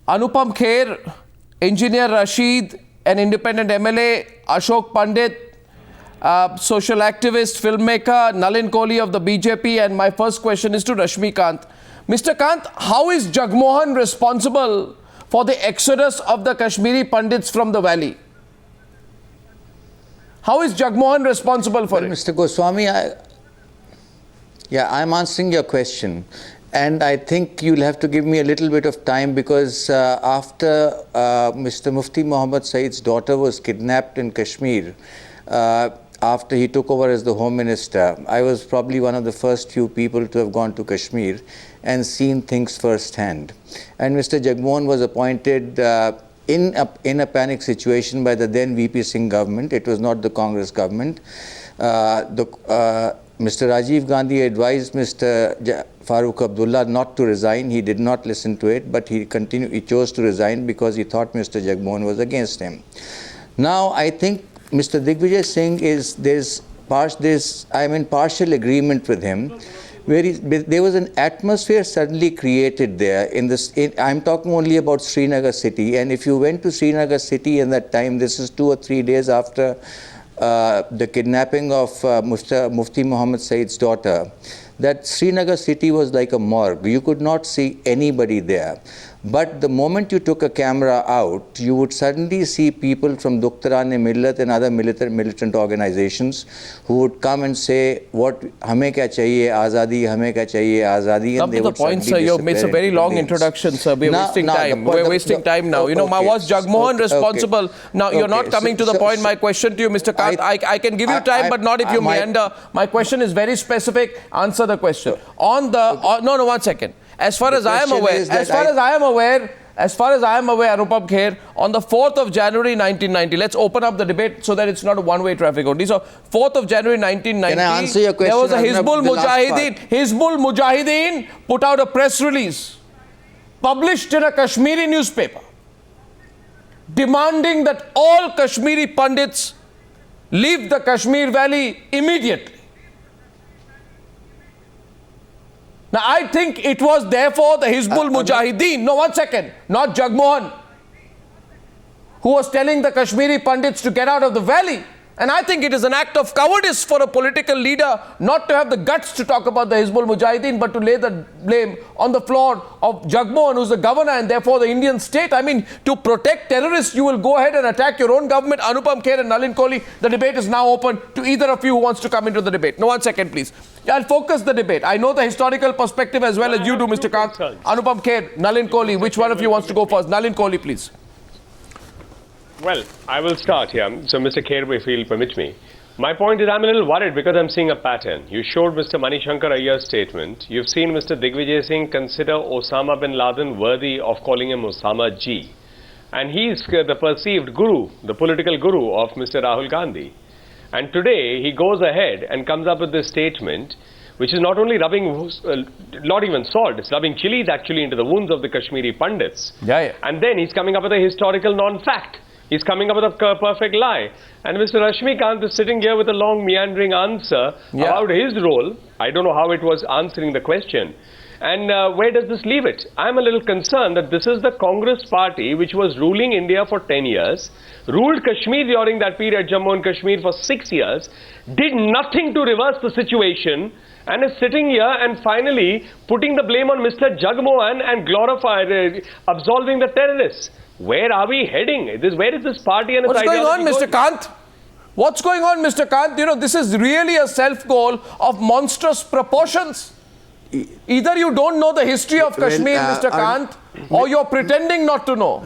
Anupam Kher, engineer Rashid, an independent MLA, Ashok Pandit, social activist, filmmaker, Nalin Kohli of the BJP. And my first question is to Rashmi Kant. Mr. Kant, how is Jagmohan responsible for the exodus of the Kashmiri Pandits from the valley? How is Jagmohan responsible for it? Mr. Goswami, I'm answering your question. And I think you'll have to give me a little bit of time because after Mr. Mufti Muhammad Saeed's daughter was kidnapped in Kashmir, after he took over as the Home Minister, I was probably one of the first few people to have gone to Kashmir and seen things firsthand. And Mr. Jagmohan was appointed in a panic situation by the then VP Singh government. It was not the Congress government. Mr. Rajiv Gandhi advised Mr. Farooq Abdullah not to resign. He did not listen to it, but he chose to resign because he thought Mr. Jagmohan was against him. Now, I think Mr. Digvijaya Singh I'm in partial agreement with him, where there was an atmosphere suddenly created there. I'm talking only about Srinagar city, and if you went to Srinagar city in that time, this is 2 or 3 days after the kidnapping of Mufti Muhammad Saeed's daughter, that Srinagar city was like a morgue. You could not see anybody there. But the moment you took a camera out, you would suddenly see people from Duktaran-e-Millat and other militant organizations who would come and say, "Hame kya chahiye azadi, hame kya chahiye azadi." Come to the point, sir. You've made a very long introduction, sir. We're wasting time. We're wasting time now. Was Jagmohan responsible? Okay. Now, you're not coming to the point. My question to you, Mr. Kant, I can give you time, but not if you meander. My question is very specific. Answer the question. No, 1 second. As far as I am aware, Anupam Kher, on the 4th of January 1990, let's open up the debate so that it's not a one-way traffic only. So, 4th of January 1990, can I answer your question? There was a Hizbul Mujahideen put out a press release, published in a Kashmiri newspaper, demanding that all Kashmiri Pandits leave the Kashmir Valley immediately. Now, I think it was therefore the Hizbul Mujahideen, no, 1 second, not Jagmohan, who was telling the Kashmiri Pandits to get out of the valley. And I think it is an act of cowardice for a political leader not to have the guts to talk about the Hizbul Mujahideen, but to lay the blame on the floor of Jagmohan, who's the governor and therefore the Indian state. I mean, to protect terrorists, you will go ahead and attack your own government. Anupam Kher and Nalin Kohli, the debate is now open to either of you who wants to come into the debate. No, 1 second, please. I'll focus the debate. I know the historical perspective as well as you do, Mr. Kant. Anupam Kher, Nalin Kohli, which one of you wants to go first? Nalin Kohli, please. Well, I will start here. So, Mr. Kher, if you'll permit me. My point is I'm a little worried because I'm seeing a pattern. You showed Mr. Manishankar Ayyar's statement. You've seen Mr. Digvijaya Singh consider Osama bin Laden worthy of calling him Osama G. And he's the perceived guru, the political guru of Mr. Rahul Gandhi. And today he goes ahead and comes up with this statement, which is not only rubbing, not even salt, it's rubbing chilies actually into the wounds of the Kashmiri Pandits. Yeah. And then he's coming up with a historical non-fact. He's coming up with a perfect lie. And Mr. Rashmi Kant is sitting here with a long meandering answer about his role. I don't know how it was answering the question. And where does this leave it? I'm a little concerned that this is the Congress party which was ruling India for 10 years, ruled Kashmir during that period, Jammu and Kashmir for 6 years, did nothing to reverse the situation, and is sitting here and finally putting the blame on Mr. Jagmohan and absolving the terrorists. Where are we heading? Where is this party and its ideology going? What's going on, Mr. Kant? What's going on, Mr. Kant? This is really a self-goal of monstrous proportions. Either you don't know the history of Kashmir, Mr. Kant, or you're pretending not to know.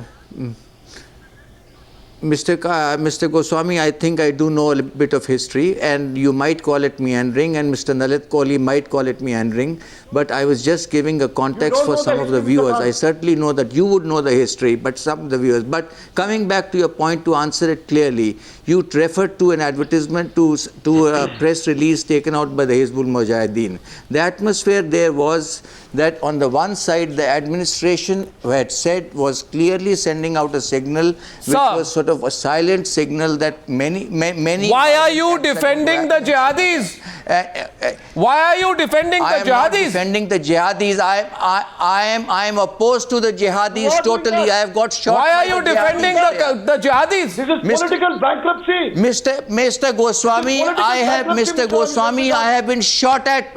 Mr. Goswami, I think I do know a bit of history, and you might call it meandering, and Mr. Nalin Kohli might call it meandering, but I was just giving a context for some of the viewers. I certainly know that you would know the history, but some of the viewers. But coming back to your point, to answer it clearly, you referred to an advertisement, to a press release taken out by the Hizbul Mujahideen. The atmosphere there was that on the one side, the administration was clearly sending out a signal, which was sort of a silent signal that many. Why are you defending the jihadis? Why are you defending I the am not jihadis? defending the jihadis. I am opposed to the jihadis totally. I have got shot. Why are by you the defending jihadis. the jihadis? This is political bankruptcy. Mr. Goswami, I have been shot at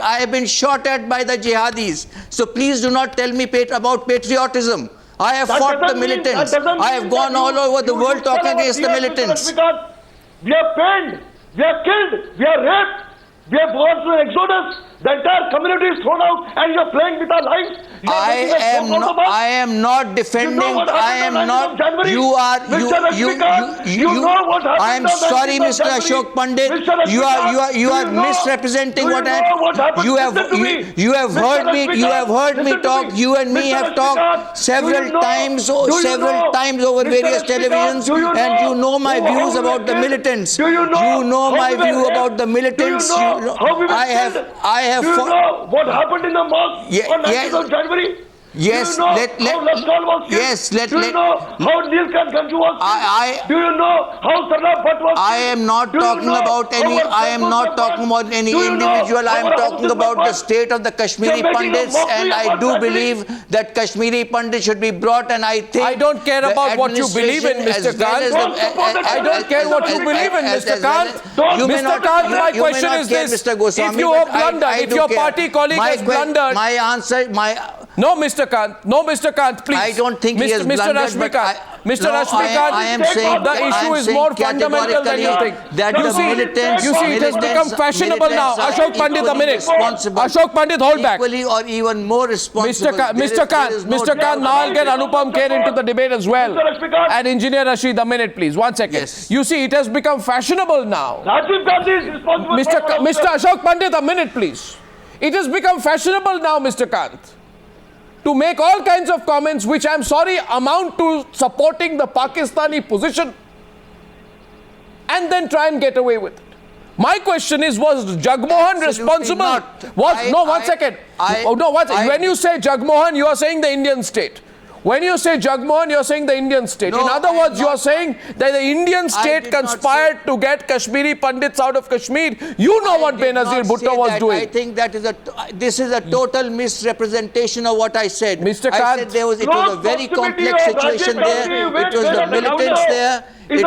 by the jihadis. So please do not tell me about patriotism. I have fought the militants. I have gone all over the world talking against the militants. We are pained, we are killed, we are raped, we have gone through an exodus. The entire community is thrown out, and you are playing with our lives. I am not defending. I am not. You are. I am sorry, Mr. Ashok Pandit. You are misrepresenting what I. You have heard me. You have heard me talk. You and me have talked several times over various televisions, and you know my views about the militants. You know my view about the militants. Do you know what happened in the mosque on 19th of January? Yes, do you know how Lastal was killed? Do you know how Nilkan Ganju was killed? Do you know how Sardar Bhatt was killed? I am not talking about any individual. I am talking about the state of the Kashmiri Pandits, and I do believe that Kashmiri Pandits should be brought, and I think I don't care about what you believe in, Mr. Kant. I don't care what you believe in, Mr. Kant. Mr. Kant, my question is this. If you have blundered, if your party colleague has blundered... No, Mr. Kant. No, Mr. Kant, please. I don't think he has blundered. Rashmi Kant. Mr. Rashmi Kant, I am saying the issue is more fundamental than you think. That you see, it has become fashionable now. Ashok Pandit, a minute. Ashok Pandit, hold back. Equally or even more responsible. Mr. Kant, now I'll get Anupam Kher into the debate as well. And Engineer Rashid, a minute, please. 1 second. Yes. You see, it has become fashionable now. Rajiv Gandhi is responsible. Mr. Ashok Pandit, a minute, please. It has become fashionable now, Mr. Kant, to make all kinds of comments which, I'm sorry, amount to supporting the Pakistani position and then try and get away with it. My question is, was Jagmohan responsible? When you say Jagmohan, you are saying the Indian state. When you say Jagmohan, you are saying the Indian state. No, in other words, you are saying that the Indian state conspired to get Kashmiri Pandits out of Kashmir. You know what Benazir Bhutto was doing. I think that this is a total misrepresentation of what I said. Mr. Kant, I said it was a very complex situation there. It was the militants there. It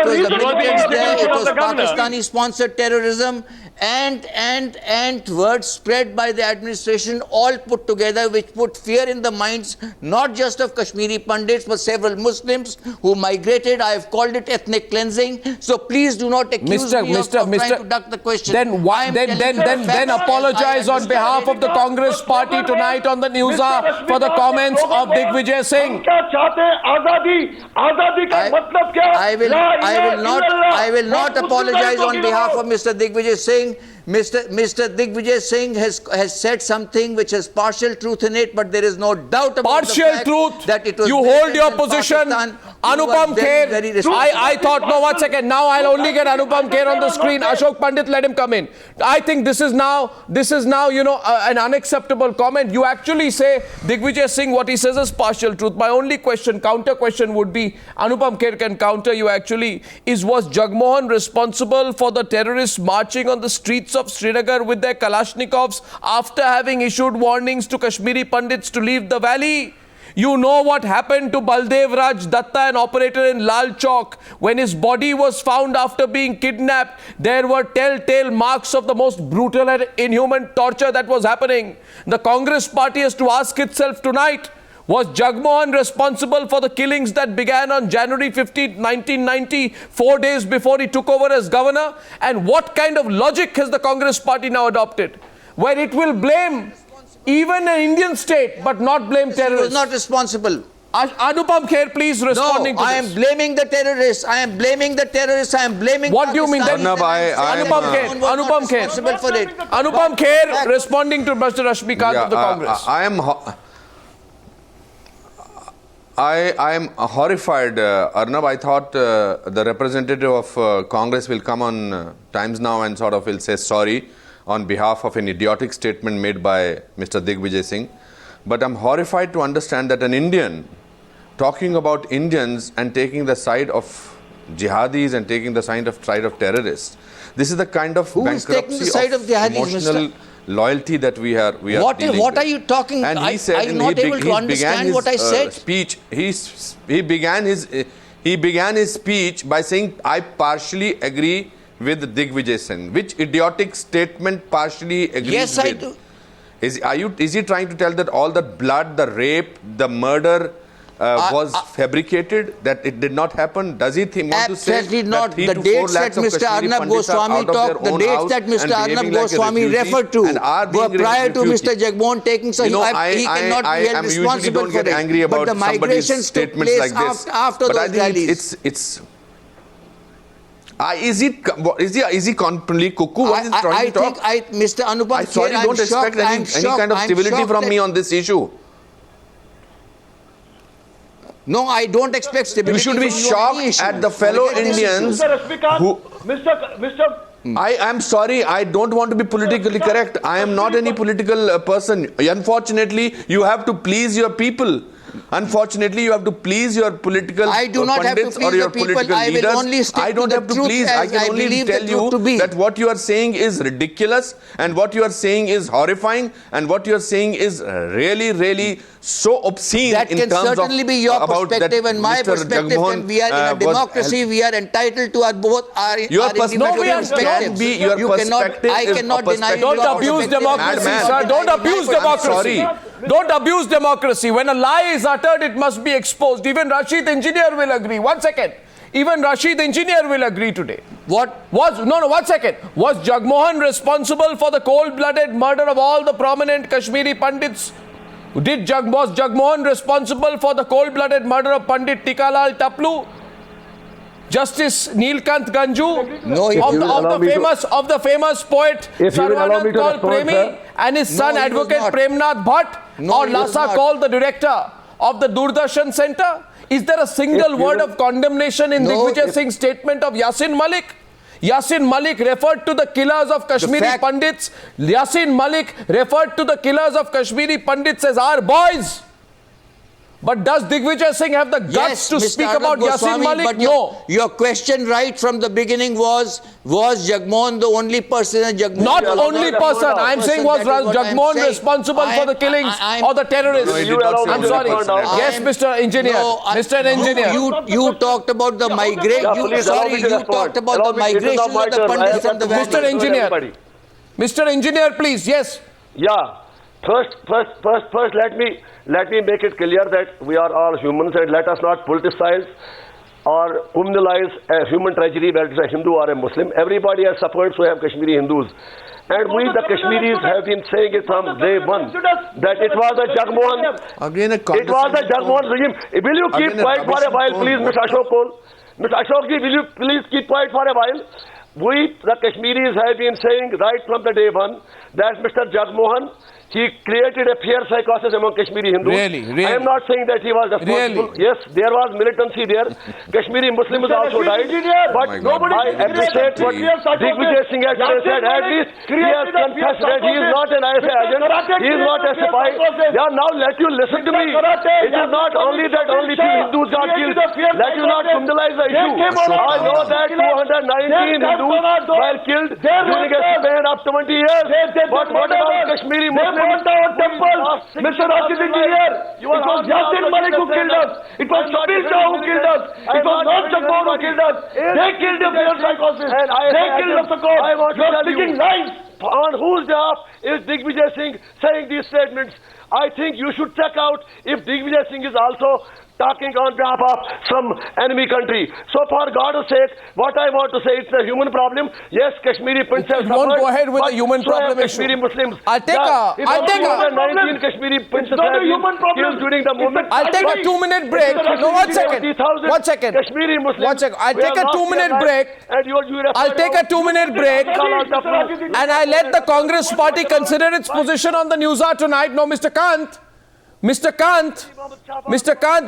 was Pakistani sponsored terrorism and words spread by the administration, all put together, which put fear in the minds not just of Kashmiri Pandits but several Muslims who migrated. I have called it ethnic cleansing. So please do not accuse me of trying to duck the question. Then apologize on behalf of the Congress party tonight on the Newshour for the comments of Digvijaya Singh. I will not apologize on behalf of Mr. Digvijaya Singh. Mr. Digvijay Singh has said something which has partial truth in it, but there is no doubt about the fact that it was you hold your position. Anupam Kher, I thought, no, 1 second, now I'll only get Anupam Kher on the screen. Ashok Pandit, let him come in. I think this is now, you know, an unacceptable comment. You actually say Digvijay Singh, what he says is partial truth. My only counter question would be, Anupam Kher can counter you actually, was Jagmohan responsible for the terrorists marching on the streets of Srinagar with their Kalashnikovs after having issued warnings to Kashmiri Pandits to leave the valley? You know what happened to Baldev Raj Datta, an operator in Lal Chowk, when his body was found after being kidnapped. There were telltale marks of the most brutal and inhuman torture that was happening. The Congress party has to ask itself tonight, was Jagmohan responsible for the killings that began on January 15, 1990, 4 days before he took over as governor? And what kind of logic has the Congress party now adopted, where it will blame even an Indian state but not blame terrorists? He was not responsible. Anupam Kher, please responding to this. I am blaming the terrorists. I am blaming the terrorists. I am blaming. What do you mean? Arnab, Anupam Kher. Anupam Kher responding to Mr. Rashmi Kant of the Congress. I am horrified, Arnab. I thought the representative of Congress will come on Times Now and sort of will say sorry on behalf of an idiotic statement made by Mr. Digvijay Singh. But I'm horrified to understand that an Indian talking about Indians and taking the side of jihadis and taking the side of terrorists. This is the kind of bankruptcy of emotional loyalty that we are What dealing are with. you talking? And he said, I'm not able to understand what I said. Speech. He began his speech by saying, "I partially agree with Digvijaya Singh." Which idiotic statement partially agrees Yes, with? I do. Is he trying to tell that all the blood, the rape, the murder was fabricated, that it did not happen? Does he want to say Absolutely not. that 3 The to 4 dates that lakhs of Mr. Kashmiri Arnab Pandits are Goswami out of their talked, the own dates house that Mr. and Arnab behaving like a Goswami refugee referred to and are being were prior to refugee? Mr. Jagmohan taking, so he cannot be held usually responsible don't for get it. angry But about the migrations took statements place like this. after But I those think rallies. it's is he completely cuckoo? What is he trying to talk? Mr. Anupam Kher, Sorry, don't expect any kind of civility from me on this issue. No, I don't expect stability. You should be from you on shocked any issue. at the fellow Forget this Indians Mr. Rashmi Kant, who... Mr. I am sorry, I don't want to be politically correct. I am not any political person. Unfortunately, you have to please your people. Unfortunately, you have to please your political I do not have to pundits please or your the people. political I will leaders. only stick I don't to the have to truth please. I as can I only believe the tell truth to be. you that what you are saying is ridiculous and what you are saying is horrifying and what you are saying is really, really so obscene That in can terms certainly of be your about perspective that and my Mr. perspective. Jagmohan, And we are in a was democracy. We are entitled to our Your individual perspective perspectives. can be your You cannot, perspective I is cannot a deny you perspective. Don't your abuse perspective. democracy, Madman. sir. Don't abuse democracy. sorry. Don't abuse democracy. When a lie is uttered, it must be exposed. Even Rashid engineer will agree. 1 second. Even Rashid engineer will agree today. What? Was 1 second. Was Jagmohan responsible for the cold-blooded murder of all the prominent Kashmiri Pandits? Was Jagmohan responsible for the cold-blooded murder of Pandit Tikalal Taplu? Justice Neelkant Ganju, No, if you of the famous poet If you will allow me Sarvanand to Kaul respond, Premi sir. and his son No, he was Advocate not. Premnath Bhatt, No, or he was Lasa not. Kaul, the director of the Doordarshan Center? Is there a single If you word will- of condemnation in No, Digvijaya if- Singh's statement of Yasin Malik? Yasin Malik referred to the killers of Kashmiri fact- Pandits. Yasin Malik referred to the killers of Kashmiri Pandits as our boys. But does Digvijaya Singh have the guts to Mr. speak Arnab about Yasin Goswami, Malik? but No. your question right from the beginning was Jagmohan the only person? Jagmohan Not was only the person. I'm saying was that is what I'm Jagmohan saying. responsible for the killings or the terrorists? No, he did You not allow say me I'm to sorry. respond now. Yes, Mr. Engineer. No, Mr. Engineer. You talked about the migration. Yeah, please allow me to You respond. talked about Allow the me, it is migration not of my the turn. I Pandits have from the got to valley. Mr. Engineer. everybody. Mr. Engineer, please. Yes. Yeah. First, let me make it clear that we are all humans and let us not politicize or criminalize a human tragedy, whether it's a Hindu or a Muslim. Everybody has suffered, so have Kashmiri Hindus. And we, the Kashmiris, have been saying it from day one that it was the Jagmohan. Again, a It was the condescending Jagmohan tone. regime. Will you keep Again, a quiet for a while, rubbishing please, tone. Mr. Ashok Kohli? Mr. Ashok ji, will you please keep quiet for a while? We, the Kashmiris, have been saying right from the day one that Mr. Jagmohan, he created a fear psychosis among Kashmiri Hindus. Really? I am not saying that he was responsible. Really? Yes, there was militancy there. Kashmiri Muslims also died. But my God. I appreciate what Digvijaya Singh has said. At least he has confessed that he is not an ISI agent. He is not a spy. Yeah, now let you listen to me. It is not only that only few Hindus got killed. Let you not criminalize the issue. I know that 219 Hindus were killed during a span of 20 years. But what about Kashmiri Muslims? Mr. Rashid engineer, it was Yasin Malik who killed us. It was Shabir Shah who killed us. It was not Jagmohan who killed us. They killed the fear psychosis. They killed the court. You are speaking lies. On whose behalf is Digvijaya Singh saying these statements? I think you should check out if Digvijaya Singh is also talking on behalf of some enemy country. So for God's sake, what I want to say, it's a human problem. Yes, Kashmiri Pandits have Won't suffered, go ahead with but the human so have problem issue. Kashmiri Muslims. I'll take a- 19 Kashmiri Pandits have been killed during the movement. I'll take a 2-minute break. No, 1 second. 70,000 1 second. Kashmiri Muslims. 1 second. I'll were take a lost 2-minute their break. lives, and you I'll take a 2-minute break. And I let the Congress party consider its position on the Newshour tonight. No, Mr. Kant,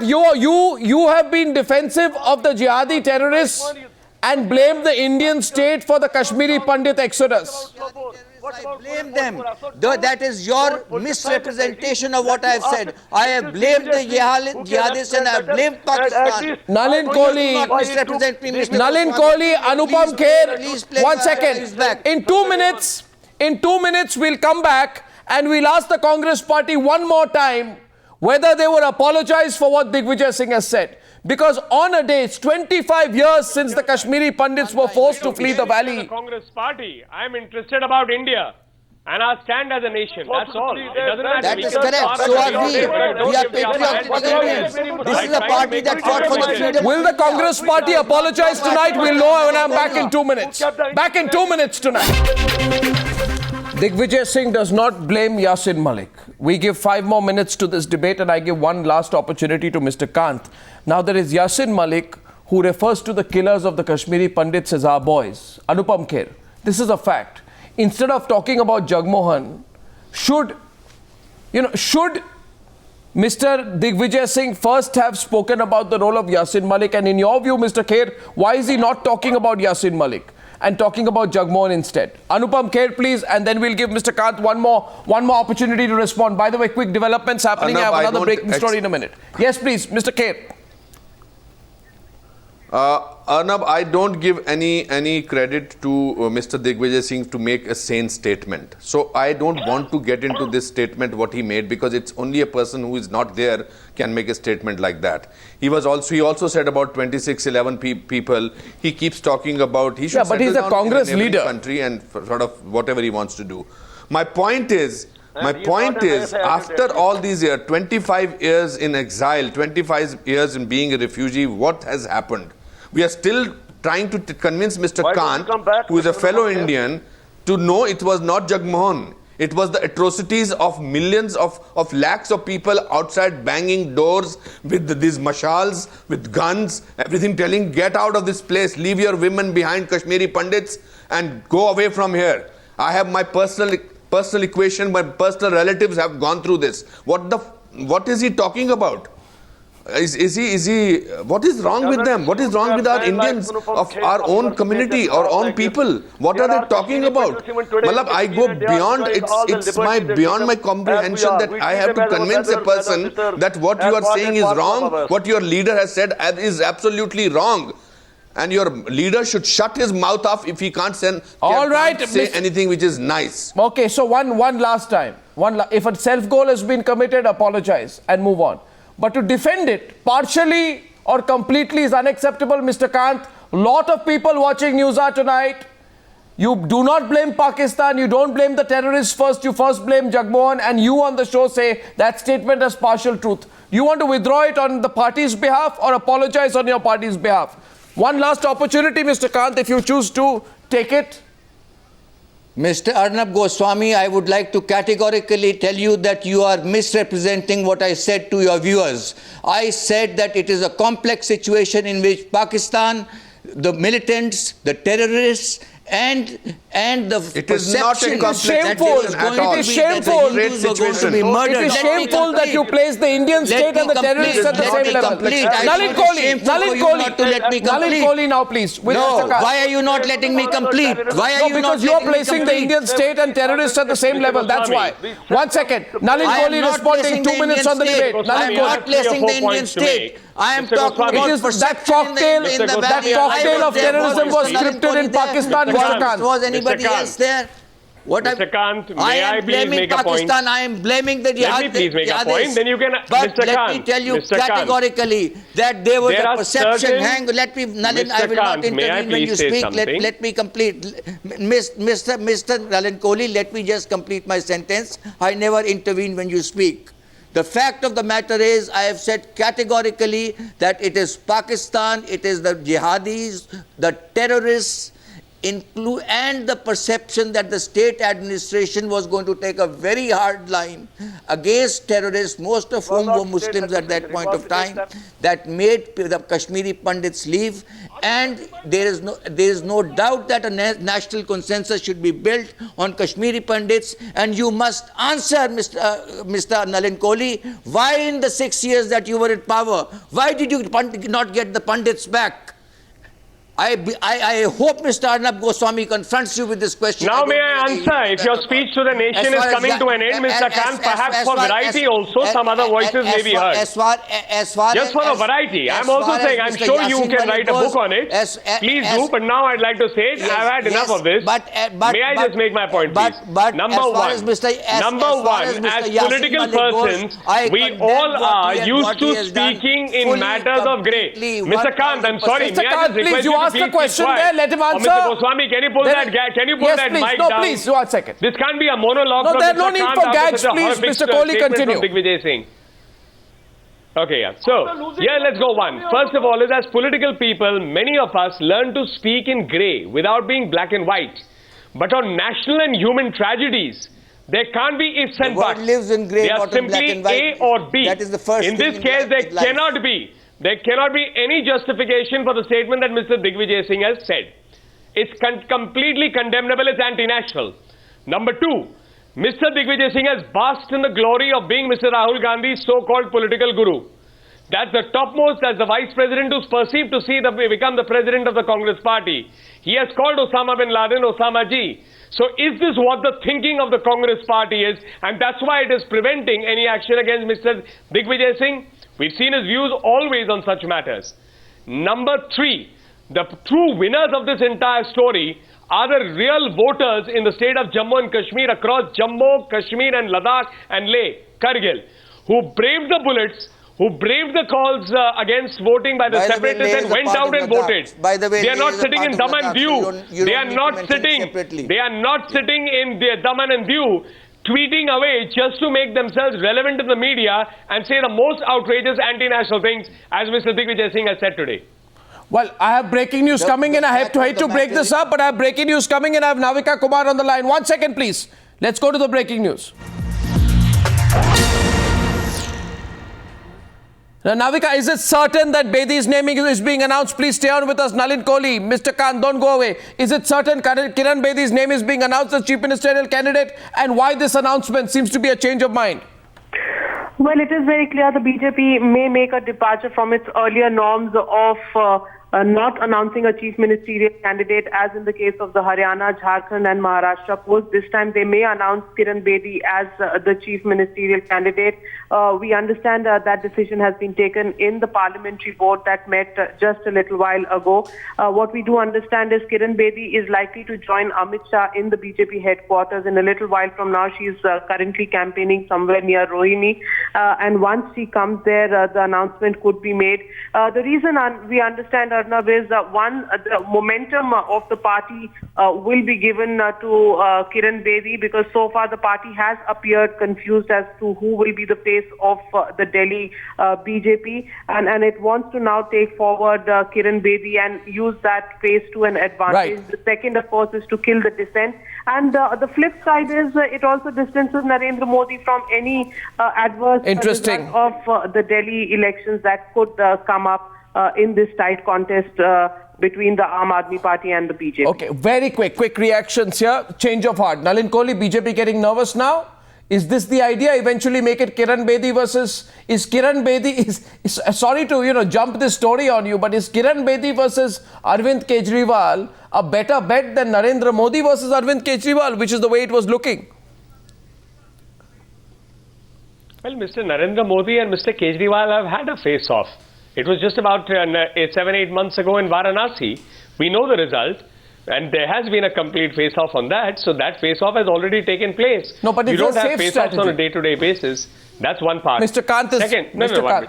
you have been defensive of the jihadi terrorists and blamed the Indian state for the Kashmiri Pandit exodus. I blame them. That is your misrepresentation of what I have said. I have blamed the jihadists and I have blamed Pakistan. Nalin Do not Kohli, misrepresent me, Mr. Nalin Goswami. Kohli, Anupam Please Kher, please play 1 the second. archives back. In 2 minutes, In 2 minutes, we'll come back and we'll ask the Congress party one more time whether they would apologize for what Digvijaya Singh has said. Because on a day, it's 25 years since the Kashmiri Pandits were forced to flee the valley. The Congress party. I am interested about India and our stand as a nation. That's all. It doesn't matter. That is correct. So are we. We are patriotic Indians. This is a party that fought for the freedom. Will the Congress party apologize tonight? We'll know when I'm back in 2 minutes. Back in 2 minutes tonight. Digvijaya Singh does not blame Yasin Malik. We give 5 more minutes to this debate and I give one last opportunity to Mr. Kant. Now there is Yasin Malik who refers to the killers of the Kashmiri Pandits as our boys. Anupam Kher. This is a fact. Instead of talking about Jagmohan, should Mr. Digvijaya Singh first have spoken about the role of Yasin Malik? And in your view, Mr. Kher, why is he not talking about Yasin Malik and talking about Jagmohan instead? Anupam Kher, please, and then we'll give Mr. Kant one more opportunity to respond. By the way, quick developments happening. Arnab, I have another breaking story in a minute. Yes, please, Mr. Kher. Arnab, I don't give any credit to Mr. Digvijaya Singh to make a sane statement. So I don't want to get into this statement what he made, because it's only a person who is not there can make a statement like that. He also said about 2611 people. He keeps talking about he should but he's a Congress leader country and sort of whatever he wants to do. My point is after all these years, 25 years in exile, 25 years in being a refugee, what has happened? We are still trying to convince Mr. Kant, who is a fellow Indian, to know it was not Jagmohan. It was the atrocities of millions of lakhs of people outside banging doors with these mashals, with guns, everything telling, get out of this place, leave your women behind, Kashmiri Pandits, and go away from here. I have my personal equation, my personal relatives have gone through this. What is he talking about? What is wrong with them? What is wrong with our Indians of our own community, our own people? What are they talking about? Malab, I go beyond, it's beyond my comprehension that I have to convince a person that what you are saying is wrong, what your leader has said is absolutely wrong. And your leader should shut his mouth off if he can't say anything which is nice. Okay, so one last time. If a self-goal has been committed, apologize and move on. But to defend it partially or completely is unacceptable, Mr. Kant. Lot of people watching Newshour tonight. You do not blame Pakistan. You don't blame the terrorists first. You first blame Jagmohan, and you on the show say that statement has partial truth. You want to withdraw it on the party's behalf or apologize on your party's behalf? One last opportunity, Mr. Kant, if you choose to take it. Mr. Arnab Goswami, I would like to categorically tell you that you are misrepresenting what I said to your viewers. I said that it is a complex situation in which Pakistan, the militants, the terrorists, and the it is not a complex shameful. It is shameful. It is shameful that you place the Indian state and the terrorists at the same level. Nalin Kohli, now please. No, why are you not letting me complete? Why are you not because you are placing the Indian state and terrorists at the same level. That's why. 1 second. Nalin Kohli responding 2 minutes on the debate. I am not placing the Indian state. I am talking about that cocktail of terrorism was scripted in Pakistan. Was anybody else there? Mr. Kant, may I please make a point? I am blaming the jihad. Let me please make a point, then you can... But Mr. let me tell you categorically that there was a perception. Nalin, I will not intervene when you speak. Let me complete. Mr. Nalin Kohli, let me just complete my sentence. I never intervene when you speak. The fact of the matter is, I have said categorically that it is Pakistan, it is the jihadis, the terrorists, and the perception that the state administration was going to take a very hard line against terrorists, most of whom were Muslims at that point of time, that made the Kashmiri Pandits leave. And there is no doubt that a national consensus should be built on Kashmiri Pandits. And you must answer, Mr. Nalin Kohli, why in the 6 years that you were in power, why did you not get the Pandits back? I hope Mr. Arnab Goswami confronts you with this question. Now may I answer? If your speech to the nation is coming to an end, Mr. Kant, perhaps for variety also some other voices may be heard. Just for a variety. I'm also saying, I'm sure you can write a book on it. Please do, but now I'd like to say it. I've had enough of this. May I just make my point, please? Number one, as political persons, we all are used to speaking in matters of grey. Mr. Kant, I'm sorry, may I just request you to ask the question there, let him answer. Mr. Goswami, can you pull that mic down? No, please, 1 second. This can't be a monologue no, from there's Mr. no need Kant for gags, please. Mr. Kohli, continue. Digvijaya Singh. Okay, yeah. So, let's go one. First of all, as political people, many of us learn to speak in grey without being black and white. But on national and human tragedies, there can't be ifs and buts. Lives in grey, they are simply A or B. That is the first in this case, there cannot be any justification for the statement that Mr. Digvijaya Singh has said. It's completely condemnable. It's anti-national. Number two, Mr. Digvijaya Singh has basked in the glory of being Mr. Rahul Gandhi's so-called political guru. That's the topmost, as the vice president who's perceived to become the president of the Congress party. He has called Osama bin Laden Osama ji. So is this what the thinking of the Congress party is? And that's why it is preventing any action against Mr. Digvijaya Singh. We've seen his views always on such matters. Number three, the true winners of this entire story are the real voters in the state of Jammu and Kashmir, across Jammu, Kashmir and Ladakh and Leh, Kargil, who braved the bullets, who braved the calls against voting by the separatists and went out and voted. By the way, they are not sitting in Daman and Diu. They are not sitting in the Daman and Diu, tweeting away just to make themselves relevant in the media and say the most outrageous anti-national things, as Mr. Digvijaya Singh has said today. Well, I have breaking news coming in. I hate to break this up, but I have breaking news coming in. I have Navika Kumar on the line. 1 second, please. Let's go to the breaking news. Now, Navika, is it certain that Bedi's name is being announced? Please stay on with us. Nalin Kohli, Mr. Kant, don't go away. Is it certain Kiran Bedi's name is being announced as chief ministerial candidate? And why this announcement seems to be a change of mind? Well, it is very clear the BJP may make a departure from its earlier norms of not announcing a chief ministerial candidate, as in the case of the Haryana, Jharkhand and Maharashtra post. This time they may announce Kiran Bedi as the chief ministerial candidate. We understand that decision has been taken in the parliamentary board that met just a little while ago. What we do understand is Kiran Bedi is likely to join Amit Shah in the BJP headquarters in a little while from now. She is currently campaigning somewhere near Rohini. And once she comes there, the announcement could be made. The reason we understand, Arnab, is the momentum of the party will be given to Kiran Bedi, because so far the party has appeared confused as to who will be the face of the Delhi BJP, and it wants to now take forward Kiran Bedi and use that face to an advantage. Right. The second, of course, is to kill the dissent. And the flip side is it also distances Narendra Modi from any adverse result of the Delhi elections that could come up in this tight contest between the Aam Aadmi Party and the BJP. Okay, very quick reactions here. Change of heart. Nalin Kohli, BJP getting nervous now? Is this the idea? Eventually make it Kiran Bedi versus... Is Kiran Bedi... sorry to, jump this story on you, but is Kiran Bedi versus Arvind Kejriwal a better bet than Narendra Modi versus Arvind Kejriwal, which is the way it was looking? Well, Mr. Narendra Modi and Mr. Kejriwal have had a face-off. It was just about 7-8 months ago in Varanasi. We know the result. And there has been a complete face-off on that. So that face-off has already taken place. No, but you it's don't a have safe face-offs strategy on a day-to-day basis. That's one part. Mr. Kant is...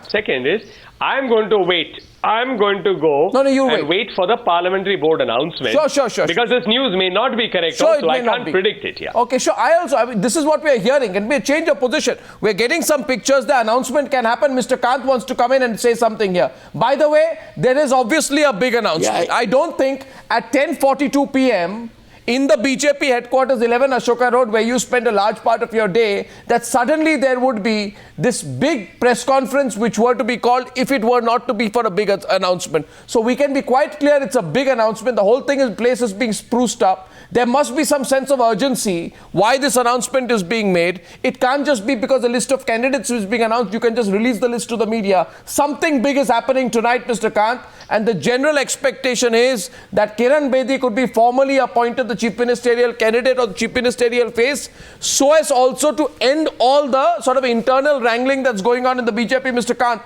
Second is, I'm going to wait. I'm going to go and wait for the parliamentary board announcement. Sure. Because this news may not be correct, so I can't predict it here. Okay, sure. I mean, this is what we are hearing. It may change of position. We're getting some pictures. The announcement can happen. Mr. Kant wants to come in and say something here. By the way, there is obviously a big announcement. Yeah, I don't think at 10:42 p.m. in the BJP headquarters, 11 Ashoka Road, where you spend a large part of your day, that suddenly there would be this big press conference which were to be called if it were not to be for a big announcement. So we can be quite clear it's a big announcement. The whole place is being spruced up. There must be some sense of urgency why this announcement is being made. It can't just be because the list of candidates is being announced. You can just release the list to the media. Something big is happening tonight, Mr. Kant. And the general expectation is that Kiran Bedi could be formally appointed the chief ministerial candidate or the chief ministerial face, so as also to end all the sort of internal wrangling that's going on in the BJP, Mr. Kant.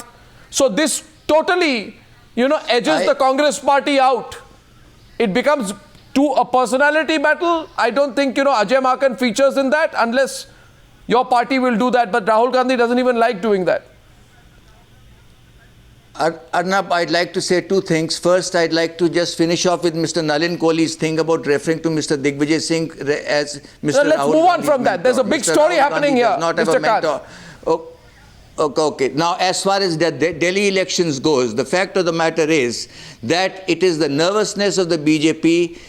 So this totally, edges the Congress party out. It becomes a personality battle. I don't think, Ajay Makan features in that unless your party will do that. But Rahul Gandhi doesn't even like doing that. Arnab, I'd like to say two things. First, I'd like to just finish off with Mr. Nalin Kohli's thing about referring to Mr. Digvijaya Singh as Mr. Let's move on from that. There's a big story happening here, Mr. Kant. Okay. Now, as far as the Delhi elections goes, the fact of the matter is that it is the nervousness of the BJP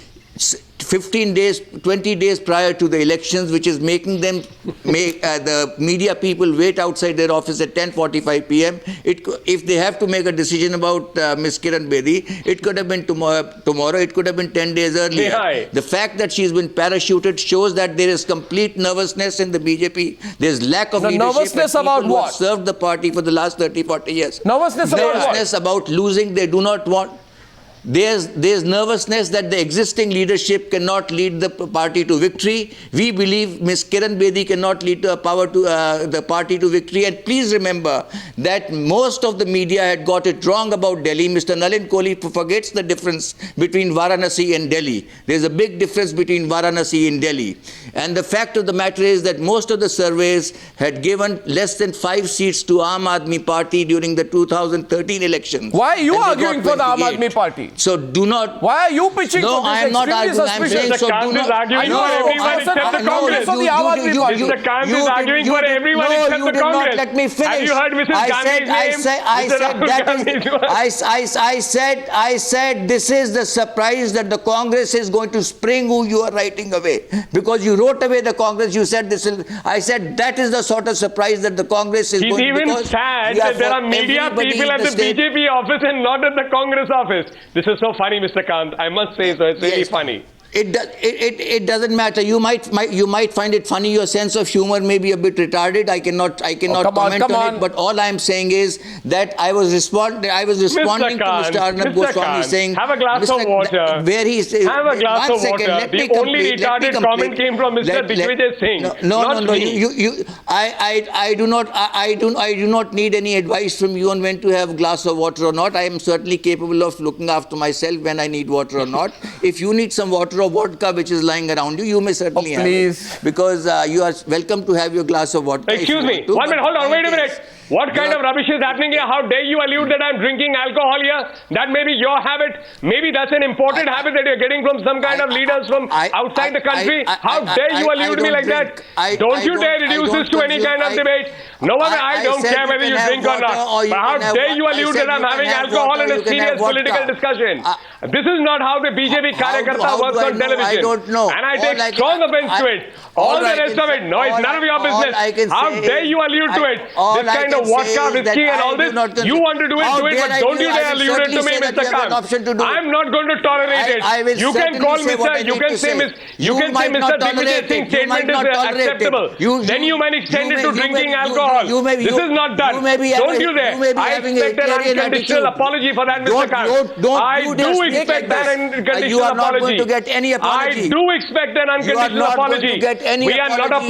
15 days, 20 days prior to the elections, which is making them the media people wait outside their office at 10:45 p.m. If they have to make a decision about Ms. Kiran Bedi, it could have been tomorrow. It could have been 10 days earlier. Yeah. The fact that she's been parachuted shows that there is complete nervousness in the BJP. There's lack of leadership. Nervousness about what? Who have served the party for the last 30-40 years. Nervousness about losing. They do not want. There's nervousness that the existing leadership cannot lead the party to victory. We believe Ms. Kiran Bedi cannot lead the party to victory. And please remember that most of the media had got it wrong about Delhi. Mr. Nalin Kohli forgets the difference between Varanasi and Delhi. There's a big difference between Varanasi and Delhi. And the fact of the matter is that most of the surveys had given less than 5 seats to Aam Aadmi Party during the 2013 elections. Why are you arguing for the Aam Aadmi Party? So do not. Why are you pitching for this? I am not arguing. I'm saying Mr. so. Kant Do is not. arguing for everyone except the Congress. Mr. Kant is arguing for everyone except the Congress. Let me finish. Have you heard Mrs. Gandhi's name? I said this is the surprise that the Congress is going to spring who you are writing away. Because you wrote away the Congress, you said this will. I said that is the sort of surprise that the Congress is going to. He's even sad that there are media people at the BJP office and not at the Congress office. This is so funny, Mr. Kant. I must say so. It's really funny. It doesn't matter. You might find it funny. Your sense of humor may be a bit retarded. I cannot comment on it. But all I am saying is that I was responding to Mr. Arnab Goswami saying, have a glass of water. Where he says, have a glass of water. The only retarded comment came from Mr. Digvijaya Singh. No. I do not need any advice from you on when to have a glass of water or not. I am certainly capable of looking after myself when I need water or not. If you need some water or vodka which is lying around you, you may certainly have it. Because you are welcome to have your glass of vodka. Excuse me. 1 minute. Hold on. Wait a minute. What kind of rubbish is happening here? How dare you allude that I'm drinking alcohol here? That may be your habit. Maybe that's an important habit that you're getting from some kind of leaders from outside the country. How dare you allude me like that? Don't you dare reduce this to any kind of debate. No one, I don't care whether you drink or not. But how dare you allude that I'm having alcohol in a serious political discussion? This is not how the BJP Karyakarta works on television. And I take strong offense to it. All the rest of it, no, it's none of your business. How dare you allude to it? This kind of vodka, whiskey and all this, you want to do it, but don't you dare allude it to me, Mr. Kant. I'm not going to tolerate it. You can call Mr. Mr. Digvijaya Singh's statement is acceptable. Then you might extend it to drinking alcohol. This is not done. Don't you dare. I expect an unconditional apology for that, Mr. Kant. I do expect an unconditional apology. I do expect an unconditional apology. We are not a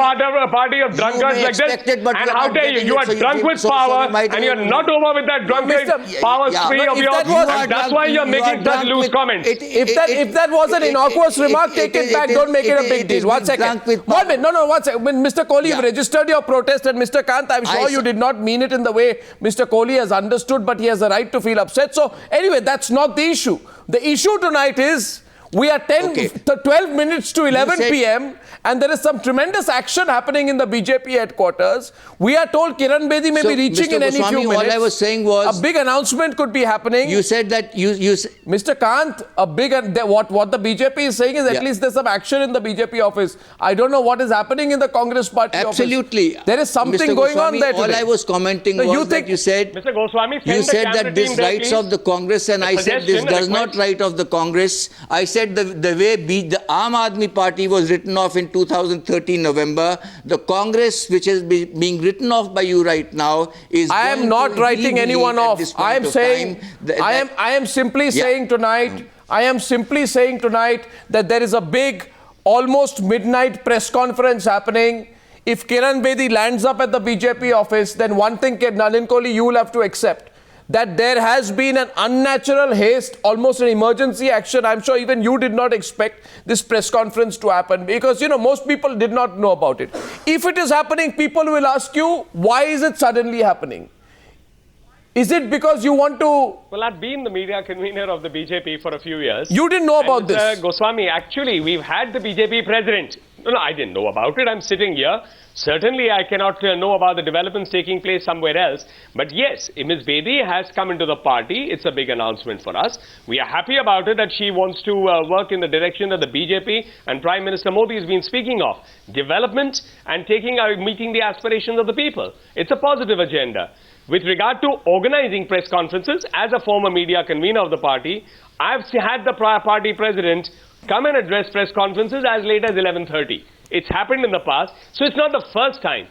party of drunkards like this. And how dare you? You are drunk with power and you're not over with that drunkard power spree of yours. And that's why you're making such loose comments. If that was an innocuous remark, take it back. Don't make it a big deal. 1 second. 1 minute. No, 1 second. Mr. Kohli, you've registered your protest, and Mr. Kant, I'm sure you did not mean it in the way Mr. Kohli has understood, but he has the right to feel upset. So anyway, that's not the issue. The issue tonight is we are 12 minutes to 11 p.m. and there is some tremendous action happening in the BJP headquarters. We are told Kiran Bedi may be reaching in any few minutes. All I was saying was a big announcement could be happening. You said that Mr. Kant, what the BJP is saying is at least there's some action in the BJP office. I don't know what is happening in the Congress party Absolutely. office. There is something going on there today. All I was commenting was that you said, Mr. Goswami, you said that this rights of the Congress, and I said this does not right of the Congress. I said at the way the Aam Aadmi Party was written off in 2013 November, the Congress, which is being written off by you right now, is. I am not writing anyone off. I am saying, I am simply saying tonight, I am simply saying tonight that there is a big, almost midnight press conference happening. If Kiran Bedi lands up at the BJP office, then one thing, Nalin Kohli, you will have to accept that there has been an unnatural haste, almost an emergency action. I'm sure even you did not expect this press conference to happen because, you know, most people did not know about it. If it is happening, people will ask you, why is it suddenly happening? Is it because you want to... Well, I've been the media convener of the BJP for a few years. You didn't know about this? Goswami, actually, we've had the BJP president. No, I didn't know about it. I'm sitting here. Certainly, I cannot know about the developments taking place somewhere else. But yes, Ms. Bedi has come into the party. It's a big announcement for us. We are happy about it that she wants to work in the direction that the BJP and Prime Minister Modi has been speaking of. Development and meeting the aspirations of the people. It's a positive agenda. With regard to organizing press conferences, as a former media convener of the party, I've had the party president come and address press conferences as late as 11:30. It's happened in the past, so it's not the first time.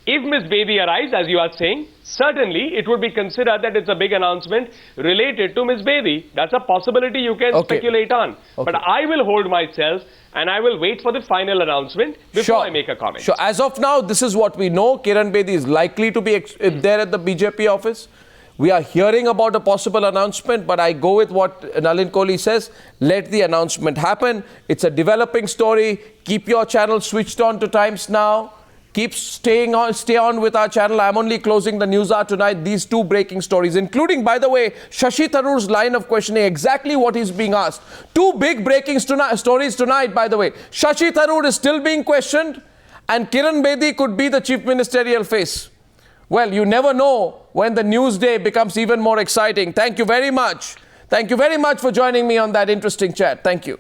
If Ms. Bedi arrives, as you are saying, certainly it would be considered that it's a big announcement related to Ms. Bedi. That's a possibility you can speculate on. But I will hold myself and I will wait for the final announcement before I make a comment. Sure. As of now, this is what we know. Kiran Bedi is likely to be there at the BJP office. We are hearing about a possible announcement, but I go with what Nalin Kohli says. Let the announcement happen. It's a developing story. Keep your channel switched on to Times Now. Stay on with our channel. I'm only closing the Newshour tonight. These two breaking stories, including, by the way, Shashi Tharoor's line of questioning, exactly what he's being asked. Two big breaking stories tonight, by the way. Shashi Tharoor is still being questioned, and Kiran Bedi could be the chief ministerial face. Well, you never know when the news day becomes even more exciting. Thank you very much. Thank you very much for joining me on that interesting chat. Thank you.